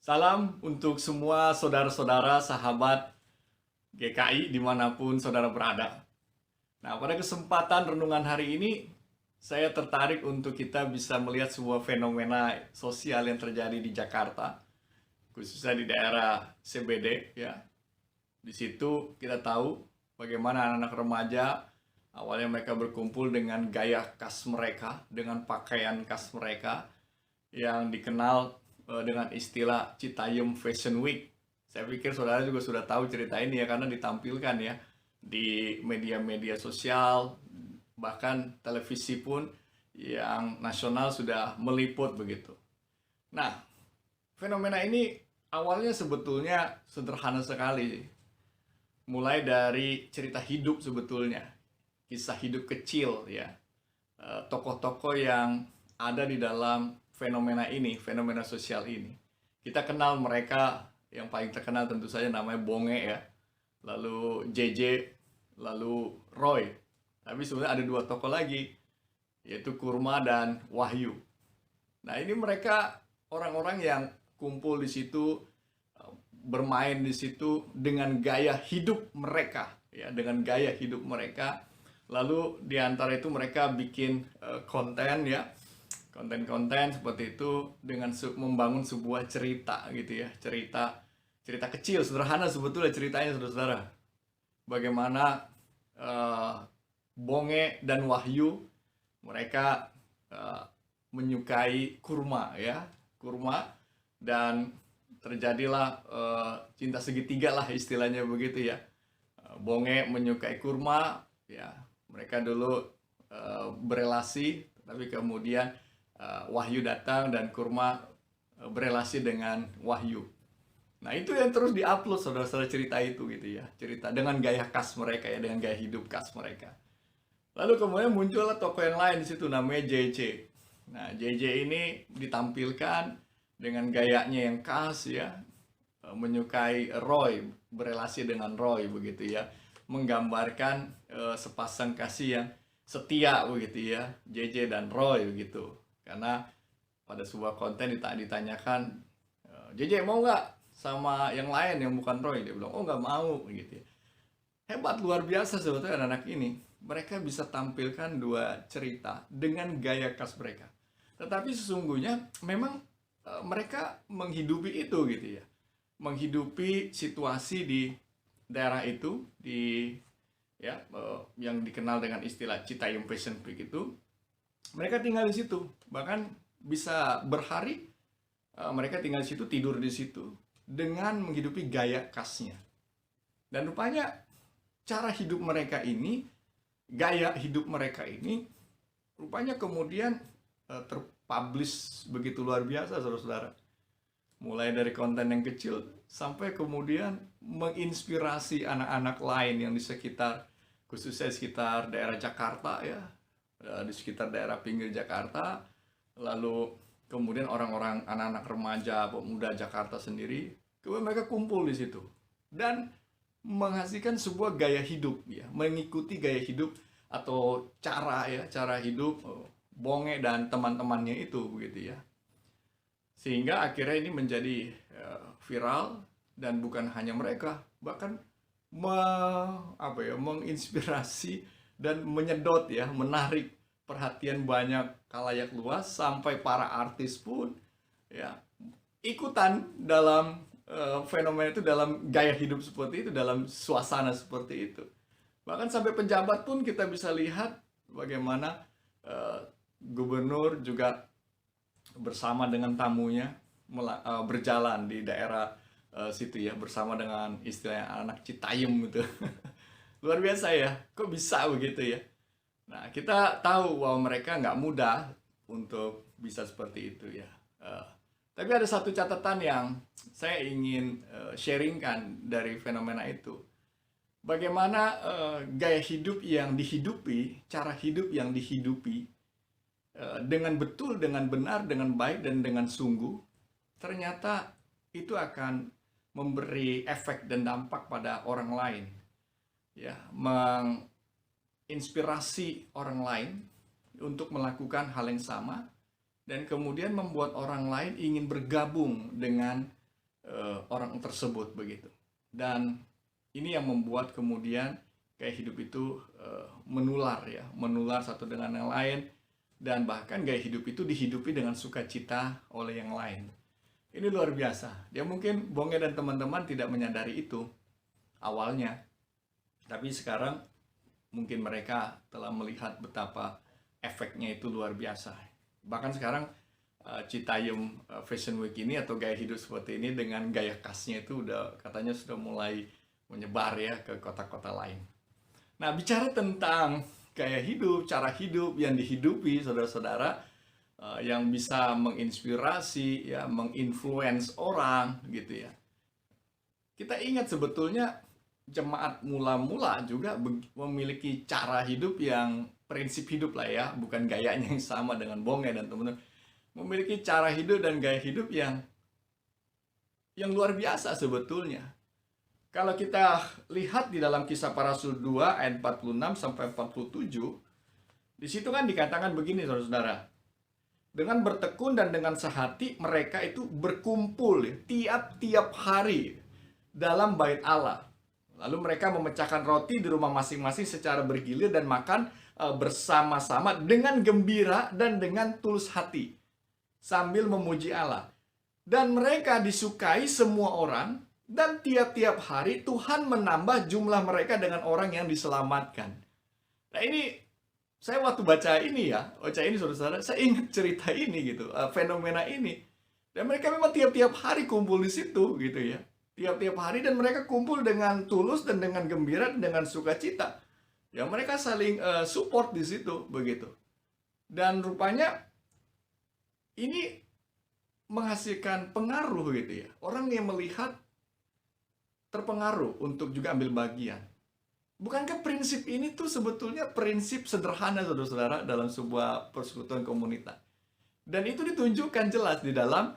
Salam untuk semua saudara-saudara, sahabat GKI dimanapun saudara berada. Nah, pada kesempatan renungan hari ini, saya tertarik untuk kita bisa melihat sebuah fenomena sosial yang terjadi di Jakarta, khususnya di daerah CBD, ya. Di situ kita tahu bagaimana anak-anak remaja awalnya mereka berkumpul dengan gaya khas mereka, dengan pakaian khas mereka yang dikenal dengan istilah Citayam Fashion Week. Saya pikir saudara juga sudah tahu cerita ini ya karena ditampilkan ya di media-media sosial, bahkan televisi pun yang nasional sudah meliput begitu. Nah, fenomena ini awalnya sebetulnya sederhana sekali. Mulai dari cerita hidup sebetulnya, kisah hidup kecil ya, tokoh-tokoh yang ada di dalam fenomena ini, fenomena sosial ini. Kita kenal mereka, yang paling terkenal tentu saja namanya Bonge ya, lalu JJ, lalu Roy. Tapi sebenarnya ada dua tokoh lagi, yaitu Kurma dan Wahyu. Nah, ini mereka orang-orang yang kumpul di situ, bermain di situ dengan gaya hidup mereka, ya, dengan gaya hidup mereka. Lalu di antara itu mereka bikin konten ya, konten-konten seperti itu dengan membangun sebuah cerita gitu ya, cerita cerita kecil sederhana sebetulnya ceritanya saudara-saudara. Bagaimana eh, Bonge dan Wahyu mereka eh, menyukai kurma ya, kurma, dan terjadilah cinta segitiga lah istilahnya begitu ya. Bonge menyukai kurma ya, mereka dulu berelasi, tapi kemudian Wahyu datang dan Kurma berelasi dengan Wahyu. Nah, itu yang terus diupload saudara-saudara, cerita itu gitu ya. Cerita dengan gaya khas mereka ya, dengan gaya hidup khas mereka. Lalu kemudian muncullah tokoh yang lain di situ namanya JJ. Nah, JJ ini ditampilkan dengan gayanya yang khas ya, menyukai Roy, berelasi dengan Roy begitu ya. Menggambarkan sepasang kasih yang setia begitu ya, JJ dan Roy begitu. Karena pada sebuah konten ditanyakan, JJ mau nggak sama yang lain yang bukan Roy? Dia bilang, oh nggak mau gitu ya. Hebat, luar biasa sebetulnya anak-anak ini. Mereka bisa tampilkan dua cerita dengan gaya khas mereka. Tetapi sesungguhnya memang mereka menghidupi itu gitu ya. Menghidupi situasi di daerah itu, di ya yang dikenal dengan istilah Citayam Fashion Week itu. Mereka tinggal di situ, bahkan bisa berhari mereka tinggal di situ, tidur di situ dengan menghidupi gaya khasnya. Dan rupanya cara hidup mereka ini, gaya hidup mereka ini rupanya kemudian terpublish begitu luar biasa saudara-saudara. Mulai dari konten yang kecil sampai kemudian menginspirasi anak-anak lain yang di sekitar, khususnya di sekitar daerah Jakarta ya, di sekitar daerah pinggir Jakarta. Lalu kemudian orang-orang, anak-anak remaja, pemuda Jakarta sendiri, kemudian mereka kumpul di situ dan menghasilkan sebuah gaya hidup ya, mengikuti gaya hidup atau cara ya, cara hidup Bonge dan teman-temannya itu begitu ya. Sehingga akhirnya ini menjadi viral, dan bukan hanya mereka, bahkan menginspirasi dan menyedot ya, menarik perhatian banyak kalayak luas, sampai para artis pun ya ikutan dalam fenomena itu, dalam gaya hidup seperti itu, dalam suasana seperti itu. Bahkan sampai pejabat pun kita bisa lihat bagaimana gubernur juga bersama dengan tamunya berjalan di daerah situ ya, bersama dengan istilahnya anak Citayam gitu. Luar biasa ya, kok bisa begitu ya. Nah, kita tahu bahwa mereka nggak mudah untuk bisa seperti itu ya. Tapi ada satu catatan yang saya ingin sharingkan dari fenomena itu. Bagaimana gaya hidup yang dihidupi, cara hidup yang dihidupi dengan betul, dengan benar, dengan baik, dan dengan sungguh, ternyata itu akan memberi efek dan dampak pada orang lain. Ya, menginspirasi orang lain untuk melakukan hal yang sama, dan kemudian membuat orang lain ingin bergabung dengan orang tersebut begitu. Dan ini yang membuat kemudian gaya hidup itu menular ya, menular satu dengan yang lain, dan bahkan gaya hidup itu dihidupi dengan sukacita oleh yang lain. Ini luar biasa. Dia mungkin Bonge dan teman-teman tidak menyadari itu awalnya, tapi sekarang mungkin mereka telah melihat betapa efeknya itu luar biasa. Bahkan sekarang Citayam Fashion Week ini atau gaya hidup seperti ini dengan gaya khasnya itu katanya sudah mulai menyebar ya ke kota-kota lain. Nah, bicara tentang gaya hidup, cara hidup yang dihidupi saudara-saudara, yang bisa menginspirasi ya, menginfluence orang gitu ya. Kita ingat sebetulnya jemaat mula-mula juga memiliki cara hidup yang prinsip hidup lah ya, bukan gayanya yang sama dengan Bonge dan teman-teman. Memiliki cara hidup dan gaya hidup yang luar biasa sebetulnya. Kalau kita lihat di dalam Kisah Para Rasul 2 ayat 46 sampai 47, di situ kan dikatakan begini saudara-saudara. Dengan bertekun dan dengan sehati mereka itu berkumpul ya, tiap-tiap hari dalam bait Allah. Lalu mereka memecahkan roti di rumah masing-masing secara bergilir dan makan bersama-sama dengan gembira dan dengan tulus hati sambil memuji Allah. Dan mereka disukai semua orang, dan tiap-tiap hari Tuhan menambah jumlah mereka dengan orang yang diselamatkan. Nah ini, saya waktu baca ini saudara-saudara, saya ingat cerita ini gitu, fenomena ini. Dan mereka memang tiap-tiap hari kumpul di situ gitu ya. Tiap-tiap hari, dan mereka kumpul dengan tulus dan dengan gembira dan dengan sukacita. Ya mereka saling support di situ begitu. Dan rupanya ini menghasilkan pengaruh gitu ya. Orang yang melihat terpengaruh untuk juga ambil bagian. Bukankah prinsip ini tuh sebetulnya prinsip sederhana saudara-saudara dalam sebuah persekutuan komunitas. Dan itu ditunjukkan jelas di dalam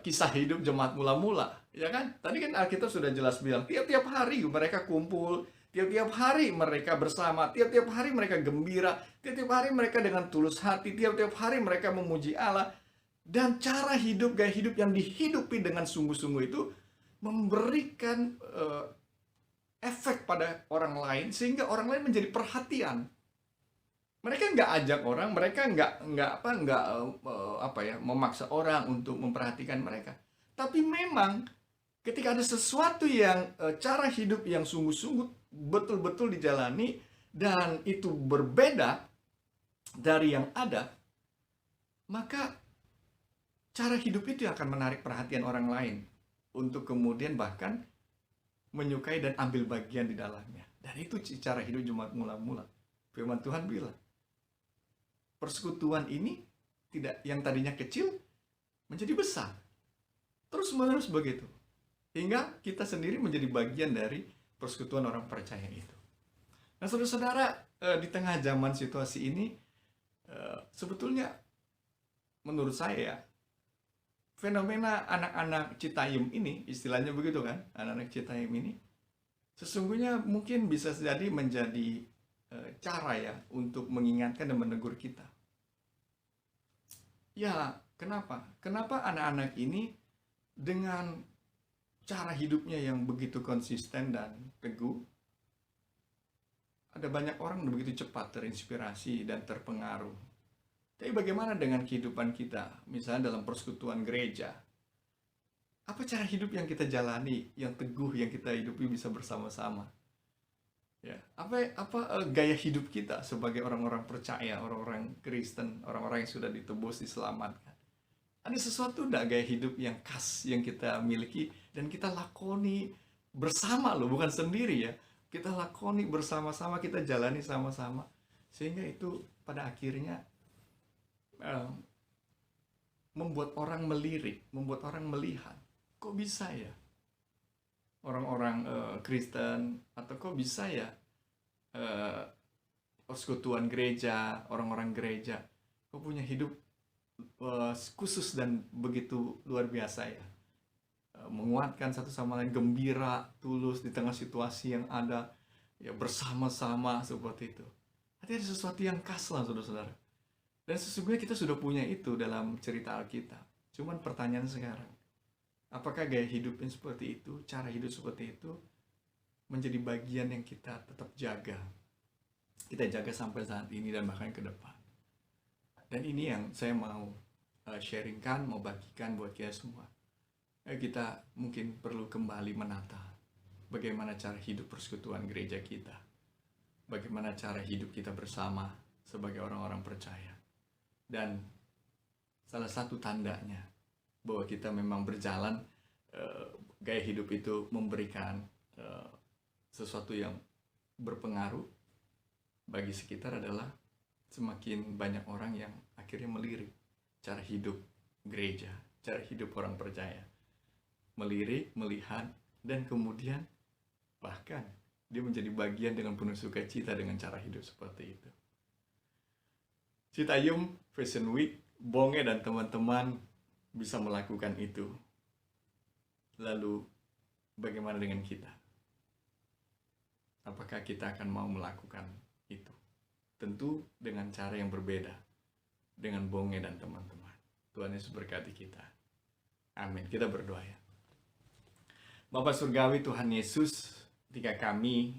kisah hidup jemaat mula-mula. Ya kan? Tadi kan Alkitab sudah jelas bilang, tiap-tiap hari mereka kumpul, tiap-tiap hari mereka bersama, tiap-tiap hari mereka gembira, tiap-tiap hari mereka dengan tulus hati, tiap-tiap hari mereka memuji Allah. Dan cara hidup, gaya hidup yang dihidupi dengan sungguh-sungguh itu memberikan efek pada orang lain, sehingga orang lain menjadi perhatian. Mereka nggak ajak orang, mereka nggak memaksa orang untuk memperhatikan mereka. Tapi memang ketika ada sesuatu yang cara hidup yang sungguh-sungguh betul-betul dijalani dan itu berbeda dari yang ada, maka cara hidup itu akan menarik perhatian orang lain untuk kemudian bahkan menyukai dan ambil bagian di dalamnya. Dan itu cara hidup jemaat mula-mula. Firman Tuhan bilang, persekutuan ini tidak, yang tadinya kecil menjadi besar. Terus-menerus begitu. Hingga kita sendiri menjadi bagian dari persekutuan orang percaya itu. Nah, saudara-saudara, di tengah zaman situasi ini, sebetulnya menurut saya fenomena anak-anak Citayam ini, istilahnya begitu kan, anak-anak Citayam ini, sesungguhnya mungkin bisa jadi menjadi cara ya untuk mengingatkan dan menegur kita. Ya, kenapa? Kenapa anak-anak ini dengan cara hidupnya yang begitu konsisten dan teguh, ada banyak orang yang begitu cepat terinspirasi dan terpengaruh. Tapi bagaimana dengan kehidupan kita, misalnya dalam persekutuan gereja? Apa cara hidup yang kita jalani, yang teguh, yang kita hidupi bisa bersama-sama? Ya, apa gaya hidup kita sebagai orang-orang percaya, orang-orang Kristen, orang-orang yang sudah ditebus, diselamatkan? Ada sesuatu enggak gaya hidup yang khas yang kita miliki dan kita lakoni bersama loh, bukan sendiri ya. Kita lakoni bersama-sama, kita jalani sama-sama. Sehingga itu pada akhirnya membuat orang melirik, membuat orang melihat, kok bisa ya orang-orang Kristen, atau kok bisa ya persekutuan gereja, orang-orang gereja kok punya hidup khusus dan begitu luar biasa ya, menguatkan satu sama lain, gembira, tulus di tengah situasi yang ada, ya bersama-sama seperti itu. Ada sesuatu yang khas lah saudara-saudara. Dan sesungguhnya kita sudah punya itu dalam cerita Alkitab. Cuman pertanyaan sekarang, Apakah gaya hidup yang seperti itu, cara hidup seperti itu menjadi bagian yang kita tetap jaga. Kita jaga sampai saat ini dan bahkan ke depan. Dan ini yang saya mau sharingkan, mau bagikan buat kita semua. Kita mungkin perlu kembali menata bagaimana cara hidup persekutuan gereja kita. Bagaimana cara hidup kita bersama sebagai orang-orang percaya. Dan salah satu tandanya bahwa kita memang berjalan, gaya hidup itu memberikan sesuatu yang berpengaruh bagi sekitar adalah semakin banyak orang yang akhirnya melirik cara hidup gereja, cara hidup orang percaya. Melirik, melihat, dan kemudian bahkan dia menjadi bagian dengan penuh sukacita dengan cara hidup seperti itu. Citayam Fashion Week, Bonge dan teman-teman bisa melakukan itu. Lalu bagaimana dengan kita? Apakah kita akan mau melakukan itu? Tentu dengan cara yang berbeda dengan Bonge dan teman-teman. Tuhan Yesus berkati kita. Amin. Kita berdoa ya. Bapa Surgawi Tuhan Yesus, ketika kami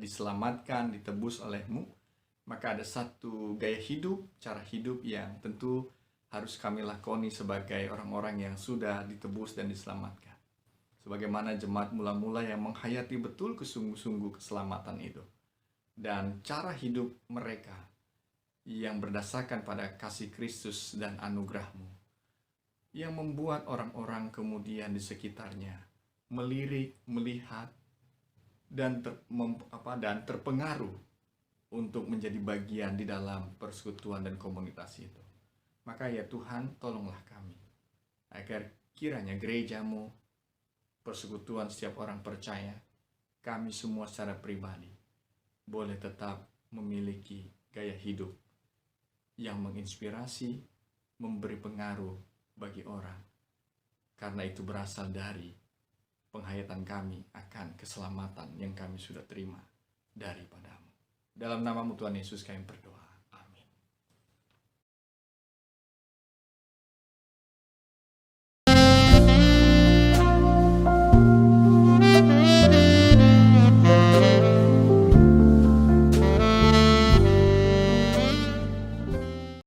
diselamatkan, ditebus oleh-Mu, maka ada satu gaya hidup, cara hidup yang tentu harus kami lakoni sebagai orang-orang yang sudah ditebus dan diselamatkan. Sebagaimana jemaat mula-mula yang menghayati betul kesungguh-sungguh keselamatan itu. Dan cara hidup mereka yang berdasarkan pada kasih Kristus dan anugerah-Mu, yang membuat orang-orang kemudian di sekitarnya melirik, melihat, dan terpengaruh untuk menjadi bagian di dalam persekutuan dan komunitas itu. Maka ya Tuhan, tolonglah kami agar kiranya gereja-Mu, persekutuan setiap orang percaya, kami semua secara pribadi boleh tetap memiliki gaya hidup yang menginspirasi, memberi pengaruh bagi orang. Karena itu berasal dari penghayatan kami akan keselamatan yang kami sudah terima daripada-Mu. Dalam nama-Mu Tuhan Yesus kami berdoa.